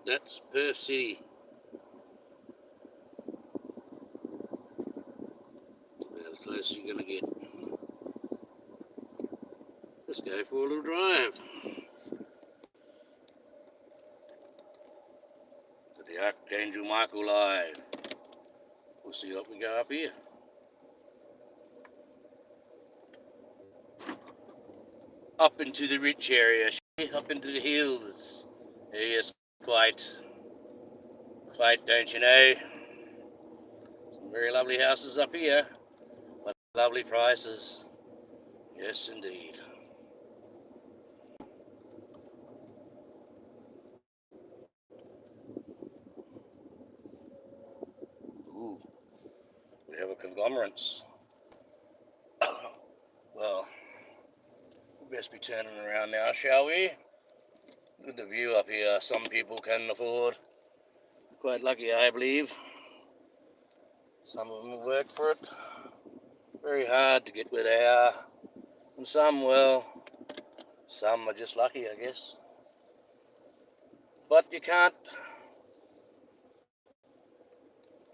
That's Perth City. About as close as you're going to get. Let's go for a little drive. To the Archangel Michael Live. We'll see what we go up here. Up into the rich area, up into the hills. Yes, quite, don't you know? Some very lovely houses up here, but lovely prices. Yes, indeed. Ooh, we have a conglomerate. Well, we best be turning around now, shall we? Look at the view up here. Some people can afford. Quite lucky, I believe. Some of them work for it. Very hard to get where they are. And some, well, some are just lucky, I guess. But you can't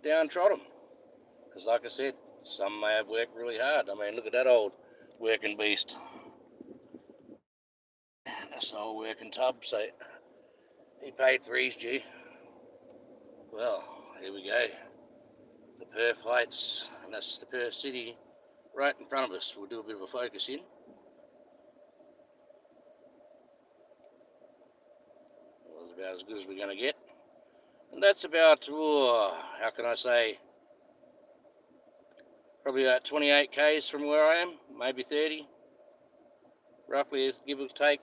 downtrod them. Because like I said, some may have worked really hard. I mean, look at that old working beast. That's an old working tub, so he paid for his due. Well, here we go. The Perth Heights, and that's the Perth City right in front of us. We'll do a bit of a focus in. Well, it's about as good as we're going to get. And that's about, how can I say, probably about 28 k's from where I am, maybe 30, roughly, give or take.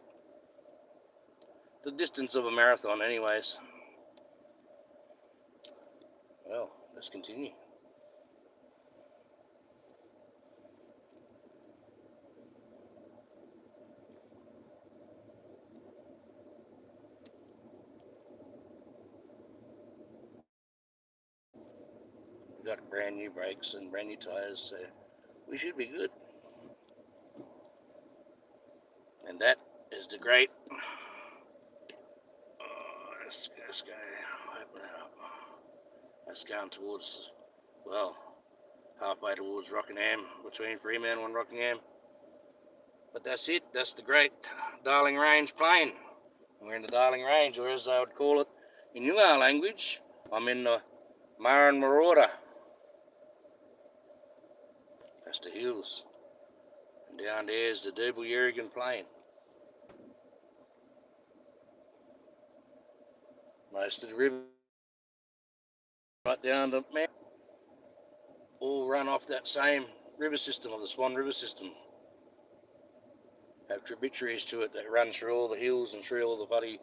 The distance of a marathon anyways. Well, let's continue. We've got brand new brakes and brand new tyres, so we should be good. And that is the great. Let's go. Open it up. That's going towards, well, halfway towards Rockingham, between Fremantle and Rockingham. But that's it. That's the great Darling Range plain. We're in the Darling Range, or as I would call it in Noongar language, I'm in the Murrin Marauder. That's the hills. And down there's the Derby-Yerrigan plain. Most of the river right down the mount all run off that same river system, of the Swan River system. Have tributaries to it that run through all the hills and through all the bloody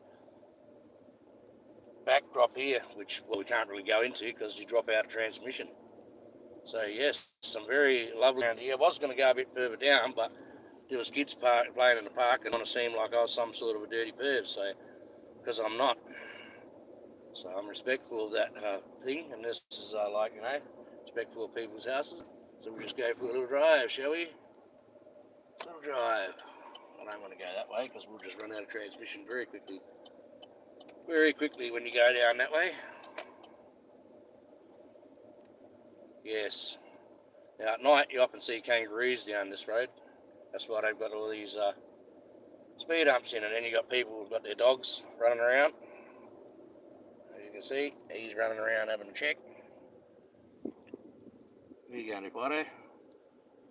backdrop here, which, well, we can't really go into because you drop out of transmission. So yes, some very lovely around here. I was going to go a bit further down, but there was kids playing in the park, and it want to seem like I was some sort of a dirty perv, so, because I'm not. So I'm respectful of that thing, and this is like, you know, respectful of people's houses. So we'll just go for a little drive, shall we? Little drive. I don't want to go that way because we'll just run out of transmission very quickly. Very quickly when you go down that way. Yes. Now at night you often see kangaroos down this road. That's why they've got all these speed humps in, and then you've got people who've got their dogs running around. As you can see, he's running around having a check. Where you going, Akbar?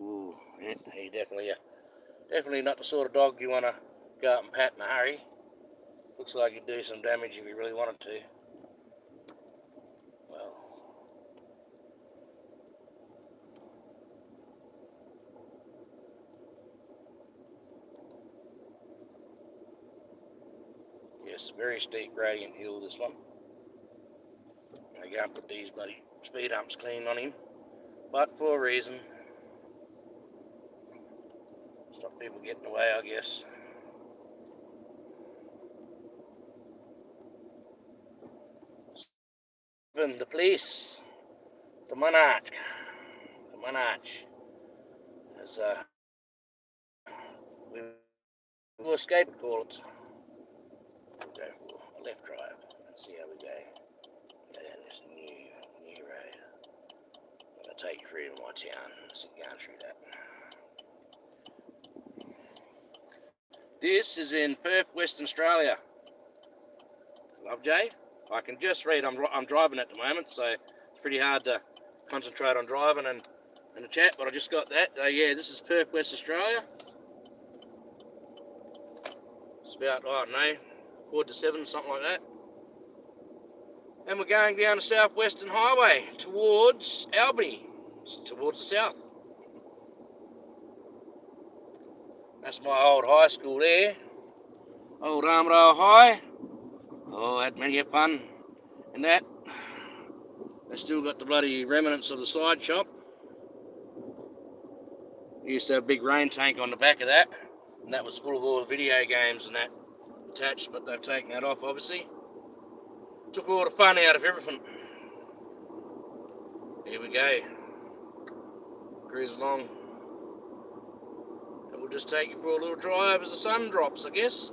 Ooh, yeah, he definitely not the sort of dog you want to go up and pat in a hurry. Looks like he'd do some damage if he really wanted to. Well, yes, very steep gradient hill, this one. I can't put these bloody speed humps clean on him, but for a reason. Stop people getting away, I guess. Even the police, the monarch, as we will escape, call it. Go for a left drive. Let's see how we go. Go down this new road. I'm going to take you through to my town. Let's get going through that. This is in Perth, Western Australia. Love Jay. I can just read. I'm driving at the moment, so it's pretty hard to concentrate on driving and the chat. But I just got that. Yeah, this is Perth, West Australia. It's about, I don't know, 6:45, something like that. And we're going down the Southwestern Highway towards Albany, towards the south. That's my old high school there. Old Armadale High. Oh, had many a fun in that. They still got the bloody remnants of the side shop. We used to have a big rain tank on the back of that, and that was full of all the video games and that attached, but they've taken that off, obviously. Took all the fun out of everything. Here we go. Cruise along. And we'll just take you for a little drive as the sun drops, I guess.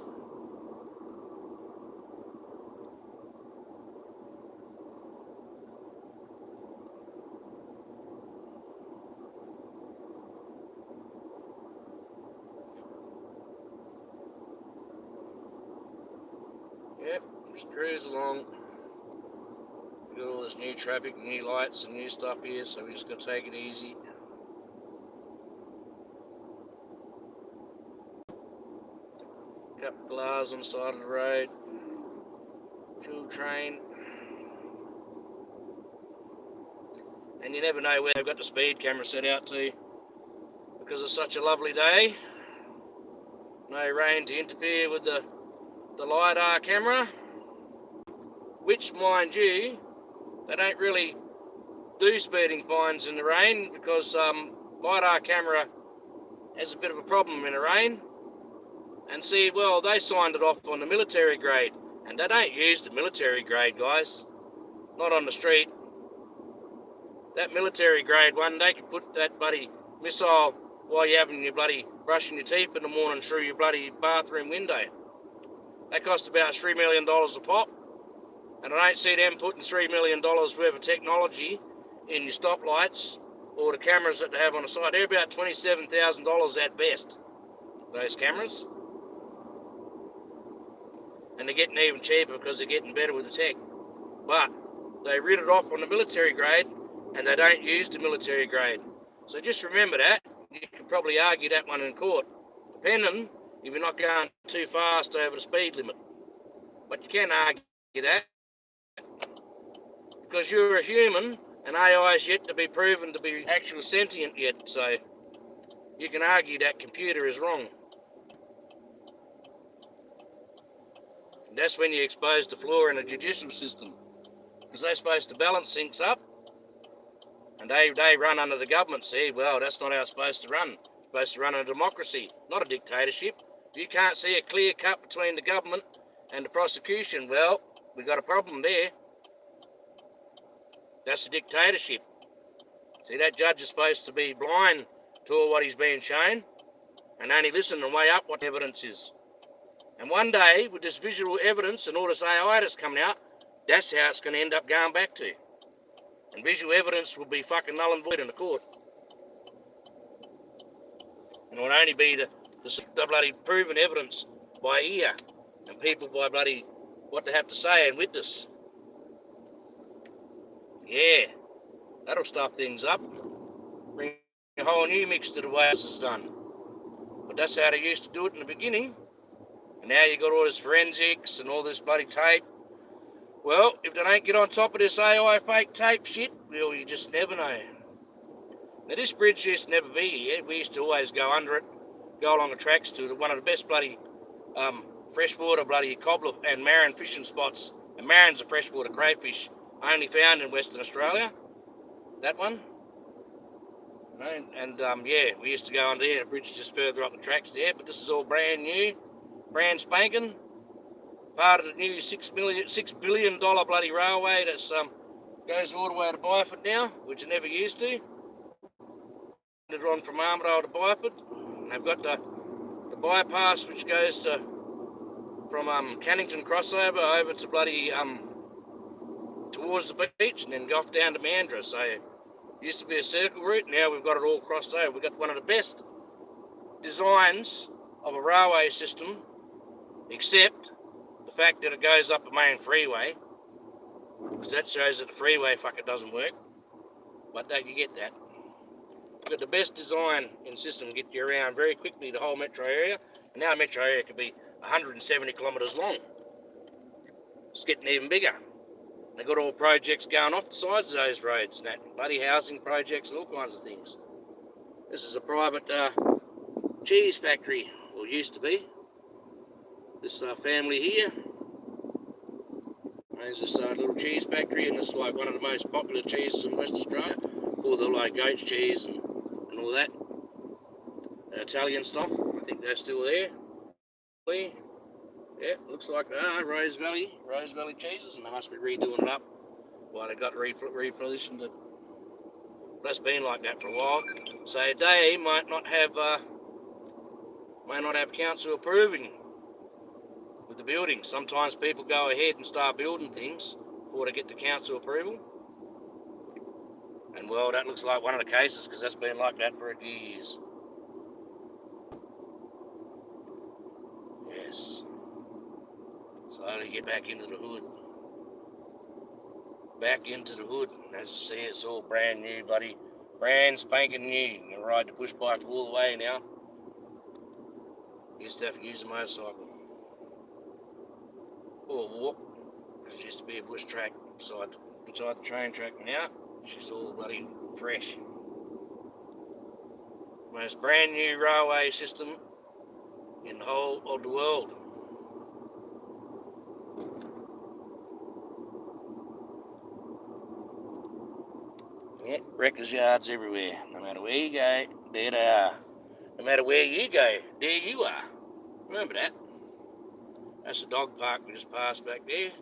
Yep, just cruise along. We've got all this new traffic, new lights and new stuff here, so we're just going to take it easy. Couple cars on the side of the road. Fuel train. And you never know where they've got the speed camera set out to, because it's such a lovely day. No rain to interfere with the LiDAR camera, which, mind you, they don't really do speeding fines in the rain, because LiDAR camera has a bit of a problem in the rain. And see, well, they signed it off on the military grade, and they don't use the military grade, guys. Not on the street. That military grade one, they can put that bloody missile while you're having your bloody brushing your teeth in the morning through your bloody bathroom window. They cost about $3 million a pop, and I don't see them putting $3 million worth of technology in your stoplights or the cameras that they have on the side. They're about $27,000 at best, those cameras. And they're getting even cheaper because they're getting better with the tech. But they rid it off on the military grade, and they don't use the military grade. So just remember that. You can probably argue that one in court, depending if you're not going too fast over the speed limit. But you can argue that, because you're a human, and AI is yet to be proven to be actually sentient yet. So you can argue that computer is wrong. And that's when you expose the flaw in the judicial system, because they're supposed to balance things up, and they run under the government. See, well, that's not how it's supposed to run. It's supposed to run a democracy, not a dictatorship. If you can't see a clear cut between the government and the prosecution, well, we've got a problem there. That's a dictatorship. See, that judge is supposed to be blind to all what he's being shown, and only listen and weigh up what evidence is. And one day, with this visual evidence and all this AI that's coming out, that's how it's going to end up going back to. And visual evidence will be fucking null and void in the court. And it will only be the bloody proven evidence by ear, and people by bloody what they have to say and witness. Yeah, that'll stuff things up. Bring a whole new mix to the way this is done. But that's how they used to do it in the beginning. And now you got all this forensics and all this bloody tape. Well, if they don't get on top of this AI fake tape shit, well, you just never know. Now, this bridge used to never be here. We used to always go under it, go along the tracks to one of the best bloody freshwater bloody cobbler and marron fishing spots. And marron's a freshwater crayfish, only found in Western Australia. That one. And yeah, we used to go under there. The bridge just further up the tracks there, but this is all brand new. Brand spanking, part of the new $6 billion bloody railway that goes all the way to Byford now, which it never used to. They're on from Armadale to Byford. And they've got the bypass which goes to from Cannington crossover over to bloody towards the beach, and then go off down to Mandurah. So it used to be a circle route. Now we've got it all crossed over. We've got one of the best designs of a railway system, except the fact that it goes up a main freeway, because that shows that the freeway fucker doesn't work. But don't you get that? We've got the best design in system to get you around very quickly the whole metro area. And now the metro area could be 170 kilometres long. It's getting even bigger. They've got all projects going off the sides of those roads and that. Bloody housing projects and all kinds of things. This is a private cheese factory, or used to be. This family here owns this little cheese factory, and it's like one of the most popular cheeses in West Australia, for the like goat's cheese and all that. Italian style. I think they're still there. Yeah, looks like Rose Valley cheeses, and they must be redoing it up. Well, they got repositioned it. That's been like that for a while. So they might not have council approving with the building. Sometimes people go ahead and start building things before they get the council approval. And well, that looks like one of the cases, because that's been like that for years. Yes. Slowly get back into the hood. Back into the hood. As you see, it's all brand new, buddy. Brand spanking new. You can ride the push bike all the way now. You used to have to use a motorcycle. Or walk. Because it used to be a bush track beside the train track. Now, she's all bloody fresh. Most brand new railway system in the whole of the world. Yeah, wreckers yards everywhere. No matter where you go, there they are. No matter where you go, there you are. Remember that? That's the dog park we just passed back there.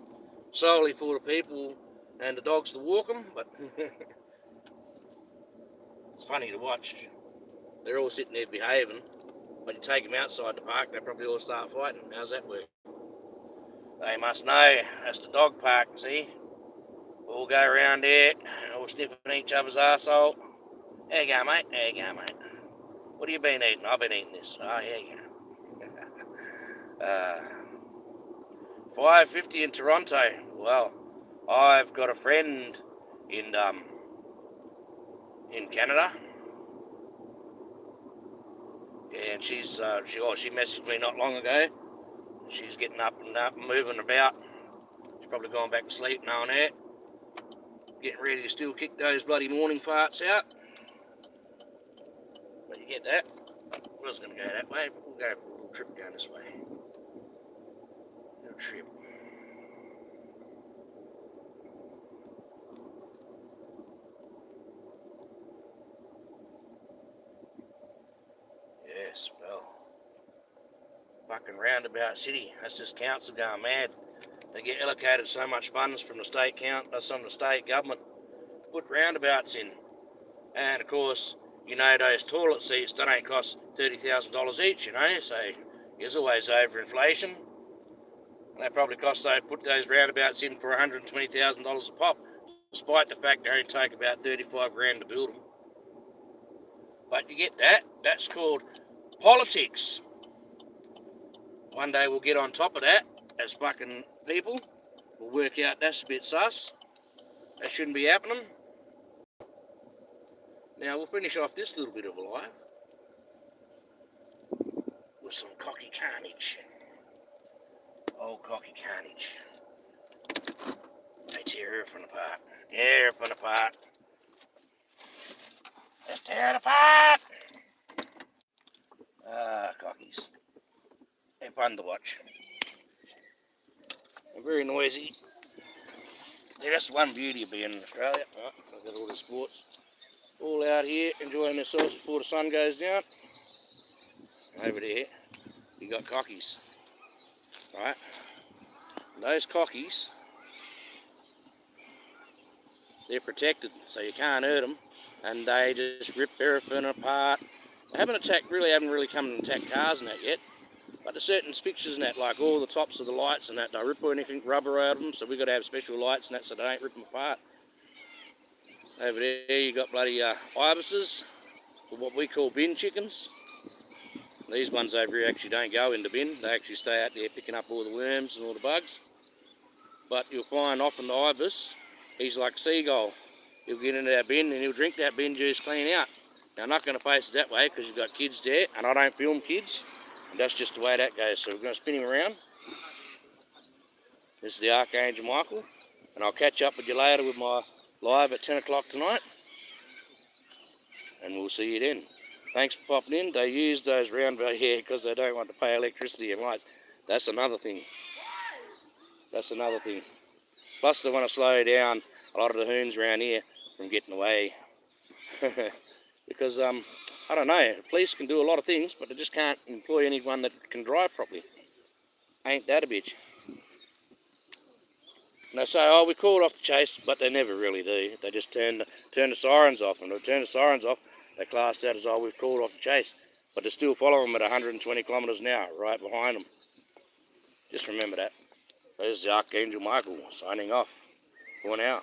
Solely for the people and the dogs to walk them, but it's funny to watch. They're all sitting there behaving. When you take them outside the park, they probably all start fighting. How's that work? They must know. That's the dog park, see? We'll go around there, all sniffing each other's arsehole. There you go, mate. There you go, mate. What have you been eating? I've been eating this. Oh, here you go. 5:50 in Toronto. Well, I've got a friend in Canada. Yeah, and she messaged me not long ago. She's getting up and moving about. She's probably gone back to sleep now and there. Getting ready to still kick those bloody morning farts out. But you get that? I was going to go that way, but we'll go for a little trip down this way. Little trip. Yes, well. Fucking roundabout city. That's just council going mad. They get allocated so much funds from the state government to put roundabouts in. And of course, you know those toilet seats, they don't cost $30,000 each, you know, so there's always overinflation. And they probably put those roundabouts in for $120,000 a pop, despite the fact they only take about 35 grand to build them. But you get that, that's called politics. One day we'll get on top of that as fucking people. We'll work out that's a bit sus. That shouldn't be happening. Now we'll finish off this little bit of a live with some cocky carnage. Old cocky carnage. They tear everything apart. Everything apart. Let's tear it apart. Ah, cockies. They're fun to watch. They're very noisy. They're just one beauty of being in Australia. Right, I've got all the sports all out here enjoying themselves before the sun goes down. Over there, you got cockies. Right? Those cockies, they're protected, so you can't hurt them, and they just rip everything apart. They haven't really come and attacked cars and that yet. But there's certain fixtures and that, like all the tops of the lights and that, don't rip or anything rubber out of them, so we've got to have special lights and that so they don't rip them apart. Over there you got bloody ibises, or what we call bin chickens. These ones over here actually don't go in the bin, they actually stay out there picking up all the worms and all the bugs. But you'll find often the ibis, he's like a seagull. He'll get into that bin and he'll drink that bin juice clean out. Now I'm not going to face it that way because you've got kids there and I don't film kids. And that's just the way that goes. So we're going to spin him around. This is the Archangel Michael. And I'll catch up with you later with my live at 10 o'clock tonight. And we'll see you then. Thanks for popping in. They use those roundabout here because they don't want to pay electricity and lights. That's another thing. That's another thing. Plus they want to slow down a lot of the hoons around here from getting away. Because, I don't know, police can do a lot of things, but they just can't employ anyone that can drive properly. Ain't that a bitch? And they say, oh, we called off the chase, but they never really do. They just turn the sirens off, and they turn the sirens off, they class that as, oh, we've called off the chase. But they still follow them at 120 kilometres an hour, right behind them. Just remember that. There's the Archangel Michael signing off for now.